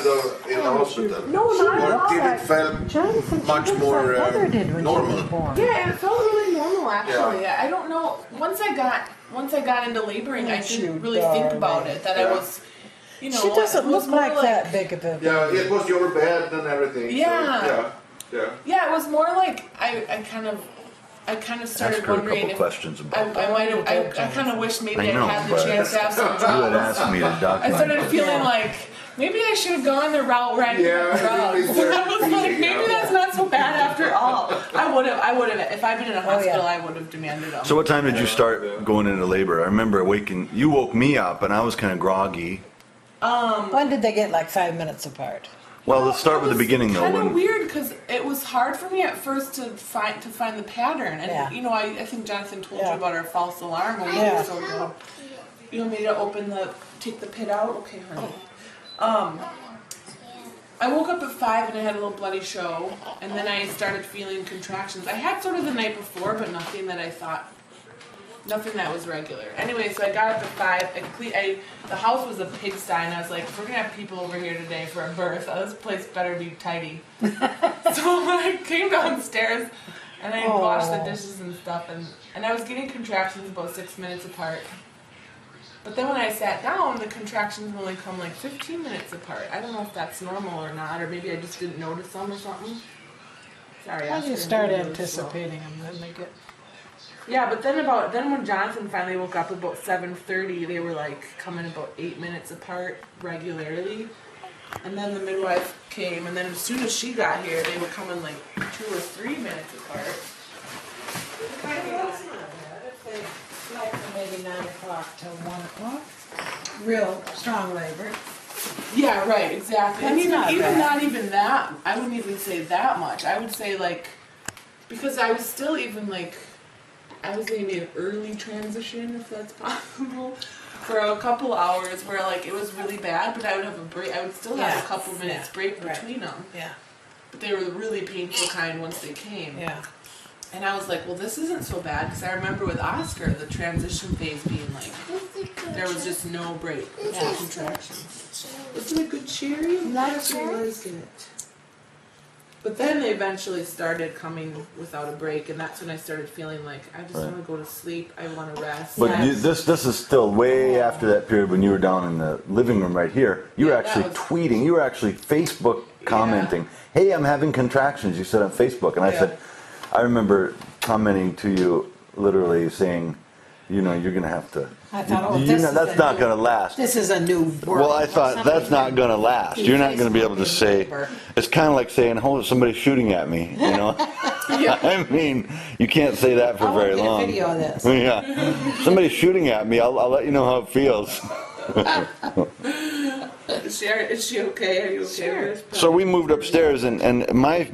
in the hospital. No, not at all. Did it feel much more normal? Yeah, it felt really normal actually. Yeah. I don't know. Once I got into laboring, I didn't really think about it. That I was, you know. She doesn't look like that big of a. Yeah, it was your bed and everything. Yeah. So, yeah, it was more like I kind of started Ask her a wondering couple if questions about that. I kind of wish maybe I know, I had the but chance to have some drugs. You had asked me to document. I started feeling like maybe I should have gone the route where I could have drugs. I was like, maybe that's not so bad after all. I would have. If I'd been in a hospital, I would have demanded them. So what time did you start going into labor? I remember you woke me up and I was kind of groggy. When did they get like 5 minutes apart? Well, let's start with the beginning though. It was kind of weird because it was hard for me at first to find the pattern, and you know, I think Jonathan told you about our false alarm. When we were so good. You want me to take the pit out? Okay, honey. I woke up at 5 and I had a little bloody show, and then I started feeling contractions. I had sort of the night before, but nothing that was regular. Anyway, so I got up at 5. The house was a pigsty, and I was like, if we're gonna have people over here today for a birth, this place better be tidy. So I came downstairs and I washed the dishes and stuff, and I was getting contractions about 6 minutes apart. But then when I sat down, the contractions only come like 15 minutes apart. I don't know if that's normal or not, or maybe I just didn't notice them or something. Sorry, How do you start anticipating them? Then they get. Yeah, but then when Jonathan finally woke up about 7:30, they were like coming about 8 minutes apart regularly. And then the midwife came, and then as soon as she got here, they were coming like 2 or 3 minutes apart. That's not bad. If they slept from maybe 9 o'clock till 1 o'clock, real strong labor. Yeah, right, exactly. That's and even bad. not even that, I wouldn't even say that much. I would say like, because I was still even like, I was maybe an early transition, if that's possible, for a couple hours where like it was really bad, but I would have a break. I would still have a couple minutes break between them. Yeah. But they were the really painful kind once they came. Yeah. And I was like, well, this isn't so bad, because I remember with Oscar, the transition phase being like, there was just no break. No contractions. Wasn't it a good cherry? Not I actually liked it. But then they eventually started coming without a break, and that's when I started feeling like I just want to go to sleep. I want to rest. But this is still way after that period when you were down in the living room right here. You were actually tweeting. You were actually Facebook commenting. Hey, I'm having contractions. You said on Facebook, and I said, I remember commenting to you, literally saying, you know, you're gonna have to. I thought, that's not gonna last. This is a new world. Well, I thought that's not gonna last. You're not gonna be able to say. It's kind of like saying, "Oh, somebody's shooting at me." You know. I mean, you can't say that for very long. I'll get a video of this. Yeah, somebody's shooting at me. I'll let you know how it feels. Is she okay? Are you okay? So we moved upstairs, and my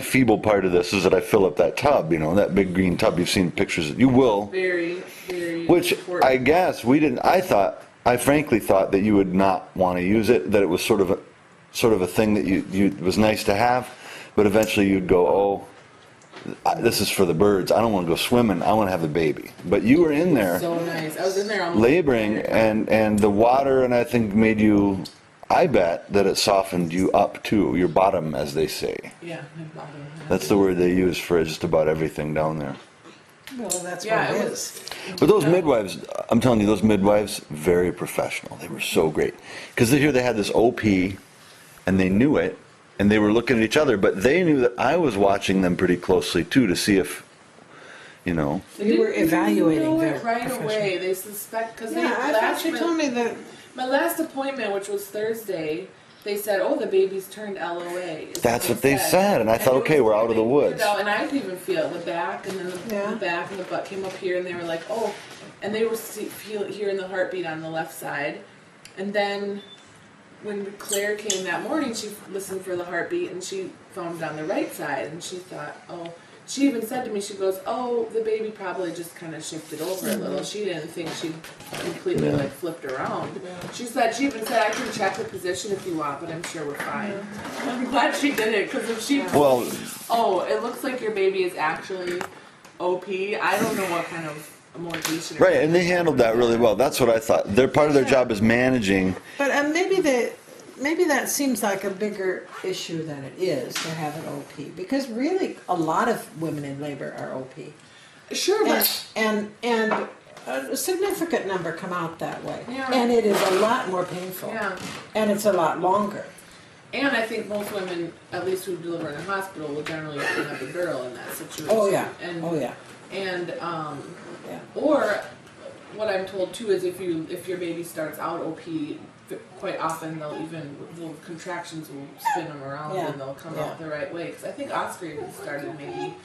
feeble part of this is that I fill up that tub, you know, that big green tub. You've seen pictures. You will. Very, very. Which important. I guess we didn't. I frankly thought that you would not want to use it. That it was sort of a thing that you was nice to have, but eventually you'd go, oh, this is for the birds. I don't want to go swimming. I want to have the baby. But you were in there. So nice. I was in there almost laboring, and the water, and I think made you. I bet that it softened you up too, your bottom, as they say. Yeah, my bottom. That's the word they use for just about everything down there. Well, that's what it is. But those midwives, I'm telling you, those midwives, very professional. They were so great. Because here they had this OP, and they knew it, and they were looking at each other, but they knew that I was watching them pretty closely too to see if, you know. They were evaluating them right away. They suspect, because I thought you told me that. My last appointment, which was Thursday, they said, oh, the baby's turned LOA. That's what they said, and I thought, okay, we're out of the woods. And I could even feel it, the back, and then the back and the butt came up here, and they were like, oh, and they were hearing the heartbeat on the left side. And then when Claire came that morning, she listened for the heartbeat, and she found it on the right side, and she thought, oh, she even said to me, she goes, oh, the baby probably just kind of shifted over a little. She didn't think she'd completely flipped around. She even said, I can check the position if you want, but I'm sure we're fine. I'm glad she did it, because if she oh, it looks like your baby is actually OP, I don't know what kind of abortion. Right, and they handled that really well. That's what I thought. Part of their job is managing. But maybe maybe that seems like a bigger issue than it is to have an OP, because really a lot of women in labor are OP. Sure, but And a significant number come out that way. Yeah. And it is a lot more painful. yeah. And it's a lot longer. And I think most women, at least who deliver in a hospital, will generally have a girl in that situation. Oh yeah. And, Oh yeah. And Yeah. or what I'm told too is if your baby starts out OP, quite often the contractions will spin them around Yeah. and they'll come Yeah. out the right way. Because I think Oscar even started maybe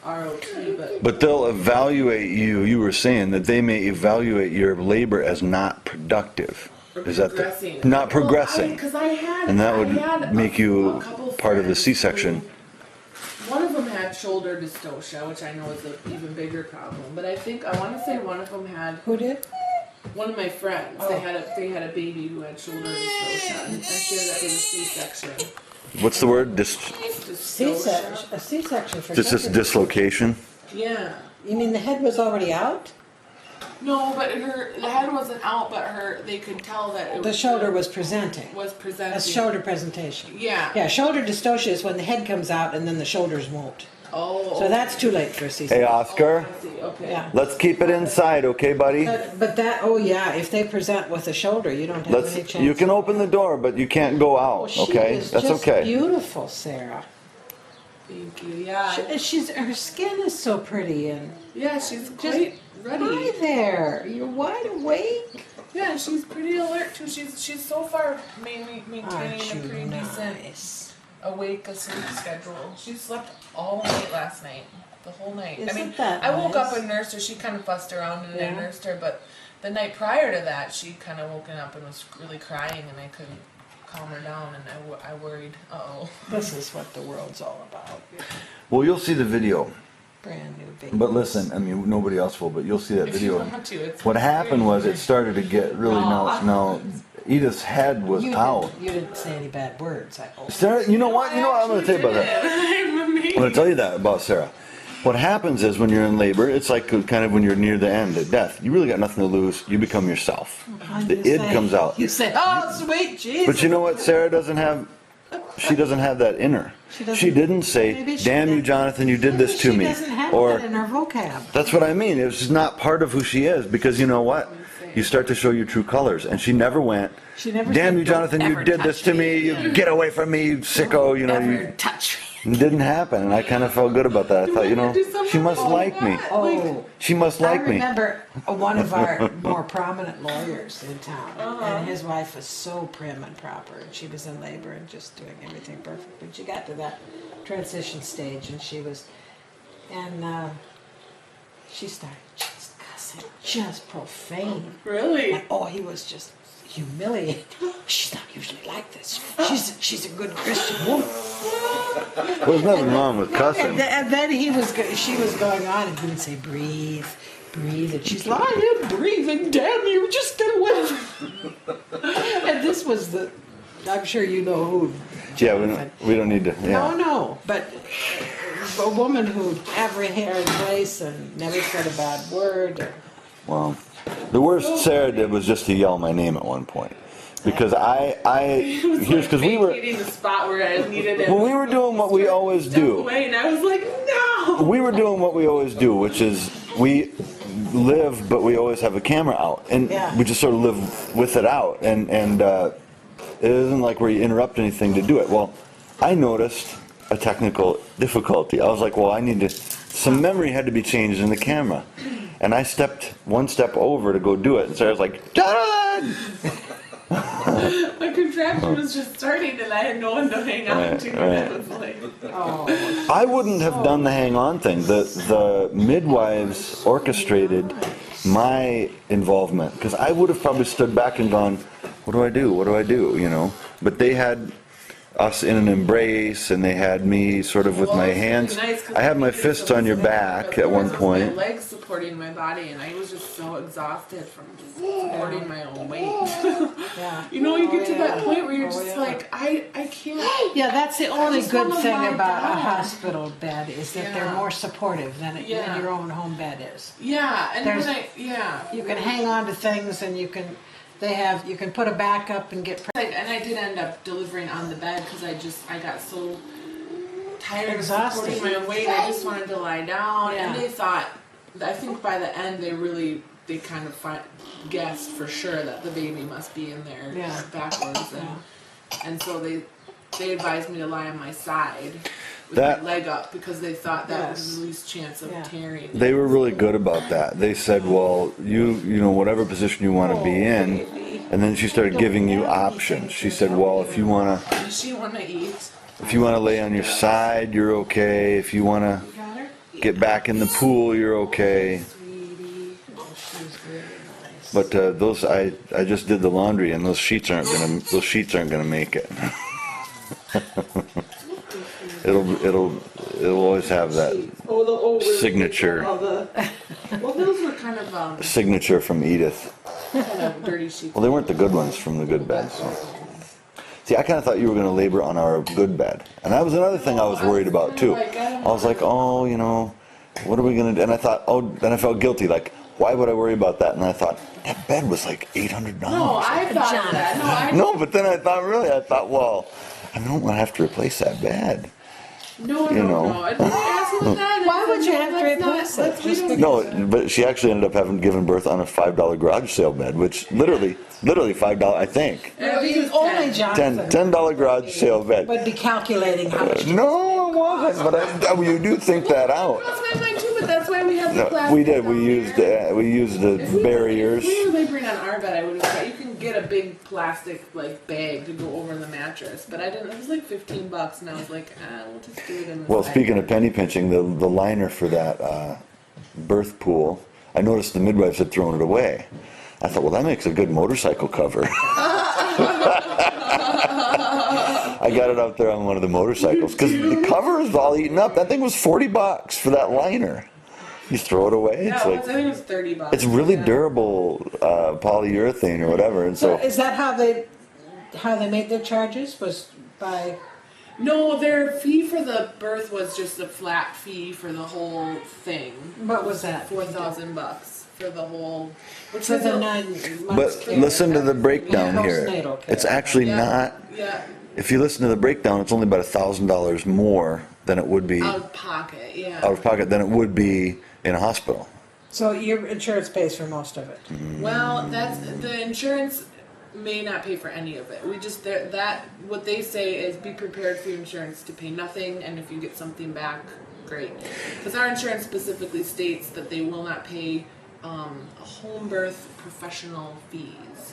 ROT, But they'll evaluate you. You were saying that they may evaluate your labor as not productive. Is that progressing. not progressing? Because I had, And that I would had make a you couple part of the friends C-section. who- One of them had shoulder dystocia, which I know is an even bigger problem. But I think I want to say one of them had Who did? one of my friends. Oh. They had a baby who had shoulder dystocia, and I fear that was a C-section. What's the word? C-section. A C-section for Just this shoulder. dislocation. Yeah. You mean the head was already out? No, but the head wasn't out, but they could tell that The shoulder was presenting. was presenting. A shoulder presentation. Yeah. Yeah, shoulder dystocia is when the head comes out and then the shoulders won't. Oh. So that's too late for a Hey, C-section. Oscar. I see. Okay. Yeah. Let's keep it inside, okay, buddy? But that, oh yeah, if they present with a shoulder, you don't have any Let's. chance. You can open the door, but you can't go Oh, out. she Okay, is that's just okay. beautiful, Sarah. Thank you. Yeah. Her skin is so pretty and Yeah, she's just quite ready. hi there. You're wide awake. Yeah, she's pretty alert too. She's so far maintaining Aren't a you pretty decent nice? awake asleep schedule. She slept all night last night, the whole night. I Isn't mean, that I woke up nice? and nursed her. She kind of fussed around and I Yeah. nursed her, but the night prior to that, she kind of woken up and was really crying, and I couldn't calm her down, and I worried. Uh-oh. This is what the world's all about. Well, you'll see the video. Brand new baby. But listen, I mean, nobody else will, but you'll see that If you video. want to, it's What happened was it started to get really Aw. now Edith's head was out. You didn't say any bad words. I hope. Sarah, you know what? You know what I'm going to tell you about that. I'm going to tell you that about Sarah. What happens is when you're in labor, it's like kind of when you're near the end of death. You really got nothing to lose. You become yourself. The id comes out. You say, "Oh, sweet Jesus." But you know what? Sarah doesn't have. She doesn't have that in her. She didn't say, Maybe she "Damn you, did. Jonathan, you did this to She me," doesn't have or that in her vocab. that's what I mean. It's just not part of who she is because you know what? You start to show your true colors, and she never went. She never Damn said, you, Jonathan, "Don't you ever did touch this to me. You get away from me, you sicko. You know, Ever you. touch me. It didn't happen, and I kind of felt good about that. I thought, you know, she must like me. Oh, She must like I me. remember one of our more prominent lawyers in town, and his wife was so prim and proper, and she was in labor and just doing everything perfect. But she got to that transition stage, and she started just cussing, just profane. Really? Like, oh, he was just humiliated. She's not usually like this. She's a good Christian woman. There's nothing wrong with cussing. And then she was going on and he would say, breathe, breathe. And she's like, I am breathing, damn you, just get away from me. And this was I'm sure you know who. Yeah, we don't need to. Yeah. No, but a woman who every hair in place and never said a bad word. Well, the worst Sarah did was just to yell my name at one point. Because here's because we were hitting the spot where I needed it. when we were doing what we always do. Away, and I was like, no. We were doing what we always do, which is we live, but we always have a camera out, and Yeah. we just sort of live with it out, and it isn't like we interrupt anything to do it. Well, I noticed a technical difficulty. I was like, well, some memory had to be changed in the camera, and I stepped one step over to go do it, and Sarah's like, Jonathan! My contraction was just starting, and I had no one to hang on to. Right. And I was like, Oh, I wouldn't have done the hang-on thing. The midwives orchestrated my involvement because I would have probably stood back and gone, "What do I do? What do I do?" You know. But they had us in an embrace, and they had me sort of with well, my it's really hands. nice 'cause I had my we did fists some on your support, back but at one yours was point. My legs supporting my body, and I was just so exhausted from supporting my own weight. yeah. You know, you get to that yeah. point where you're Oh, just yeah. like, I can't. Yeah, that's the only just good wanna thing lie about a down. hospital bed is that they're Yeah. more supportive than Yeah. your own home bed is. Yeah, and There's- when yeah. You can hang on to things and you can They have, you can put a back up and get And I did end up delivering on the bed because I got so tired Exhausted. of supporting my own weight. I just wanted to lie down. Yeah. And they thought, I think by the end they kind of guessed for sure that the baby must be in there Yeah. backwards. And so they advised me to lie on my side with That- my leg up because they thought that was Yes. the least chance of Yeah. tearing. They were really good about that. They said, well, you know, whatever position you want to be in. And then she started giving you options. She said, well, if you want to, Does she want to eat? if you want to lay on your side, you're okay. If you want to got her? get back in the pool, you're okay. Sweetie. She's really nice. But those, I just did the laundry, and those sheets aren't gonna make it. It'll always have that signature Well, those were kind of signature from Edith. kind of dirty sheets. Well, they weren't the good ones from the good bed. So. See, I kind of thought you were going to labor on our good bed, and that was another thing I was worried about too. I was like, oh, you know, what are we going to do? And I thought, oh, then I felt guilty. Like, why would I worry about that? And I thought that bed was like $800. No, I thought of that. No, but then I thought, well, I don't want to have to replace that bed. No. You know. I didn't ask him that. Why would you have to Let's not- replace it? let's- we Just don't- No, but she actually ended up having given birth on a $5 garage sale bed, which literally $5, I think. Only Jonathan $10 garage sale bed. would be calculating how much. No, it wasn't. But you do think that out. That's my mind too, but that's why we have the No, plastic. we did. down We used the there. If we barriers. If we were laboring on our bed, I would have. You can get a big plastic like bag to go over the mattress, but I didn't. It was like $15, and I was like, we'll just do it in the. Well, side. speaking of penny pinching, the liner for that birth pool, I noticed the midwives had thrown it away. I thought, well, that makes a good motorcycle cover. I got it out there on one of the motorcycles because the cover is all eaten up. That thing was $40 for that liner. You throw it away. Yeah, It's I like think it was $30. it's really Yeah. durable polyurethane or whatever, and So so is that how they made their charges? Was by No, their fee for the birth was just a flat fee for the whole thing. what was that? $4,000 for the whole. Which For was the a- 9 But months care. listen to the breakdown Yeah, here. postnatal care. It's actually Yeah. not. Yeah, If you listen to the breakdown, it's only about $1,000 more than it would be out of pocket. Yeah. out of pocket than it would be in a hospital. So your insurance pays for most of it. Well, that's the insurance may not pay for any of it. We just that what they say is be prepared for your insurance to pay nothing, and if you get something back, great. Because our insurance specifically states that they will not pay a home birth professional fees.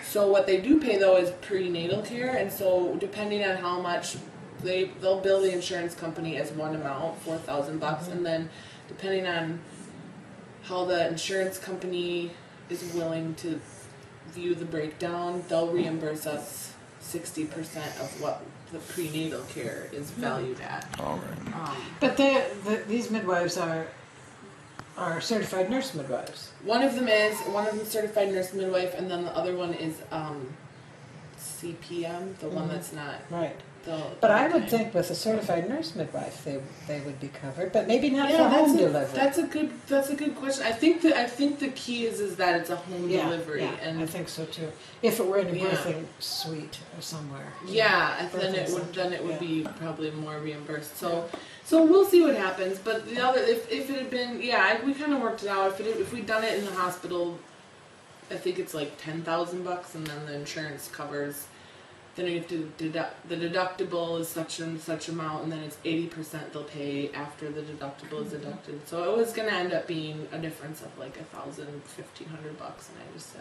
So what they do pay though is prenatal care, and so depending on how much they'll bill the insurance company as one amount, $4,000, and then depending on how the insurance company is willing to view the breakdown, they'll reimburse us 60% of what the prenatal care is valued at. All right. But these midwives are certified nurse midwives. One of them is certified nurse midwife, and then the other one is CPM, the one that's not. Right. The, But I would think with a certified nurse midwife, they would be covered, but maybe not yeah, for home delivery. that's a good question. I think the key is that it's a home delivery, yeah, and I think so too. If it were in a Yeah. birthing suite or somewhere. yeah, and then Birthing it would center, be probably more reimbursed. So we'll see what happens. But the other, if it had been, we kind of worked it out. If we'd done it in the hospital, I think it's like $10,000, and then the insurance covers. Then you have to deduct. The deductible is such and such amount, and then it's 80% they'll pay after the deductible is deducted. So it was gonna end up being a difference of like $1,000, $1,500, and I just said.